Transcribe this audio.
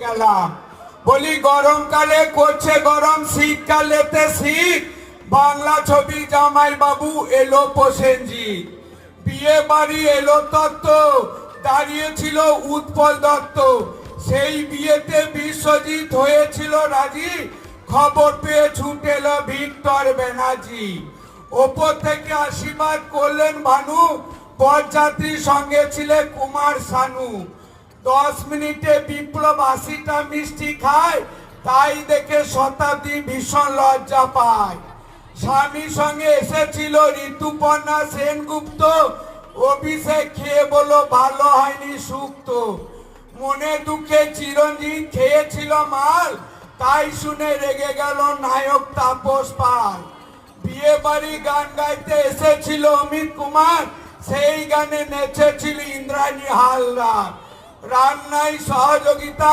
গেলাম বলি গরমকালে করছে গরম, শীতকালেতে শীত। বাংলা ছবি জামাই বাবু এলো প্রসেনজিৎ। বিয়ে বাড়ি এলো তত্ত্ব, দাঁড়িয়েছিল উৎপল দত্ত। সেই বিয়েতে বিশ্বজিৎ হয়েছিল রাজি, খবর পেয়ে ছুটে এলো ভিক্টর ব্যানার্জি। ওপর থেকে আশীর্বাদ করলেন ভানু, বরযাত্রীর সঙ্গে ছিলেন কুমার শানু। 10 মিনিটে বিপ্লব 80টা মিষ্টি খায়, তাই দেখে শতাব্দী ভীষণ লজ্জা পায়। স্বামীর সঙ্গে এসেছিল ঋতুপর্ণা সেনগুপ্ত, অভিষেক খেয়ে বলো ভালো হয়নি শুক্ত। মনে দুঃখে চিরঞ্জিত খেয়েছিল মাল, তাই শুনে রেগে গেল নায়ক তাপস পাল। বিয়ে বাড়ি গান গাইতে এসেছিল অমিত কুমার, সেই গানে নেচেছিল ইন্দ্রাণী হালদার। রান্নায় সহযোগিতা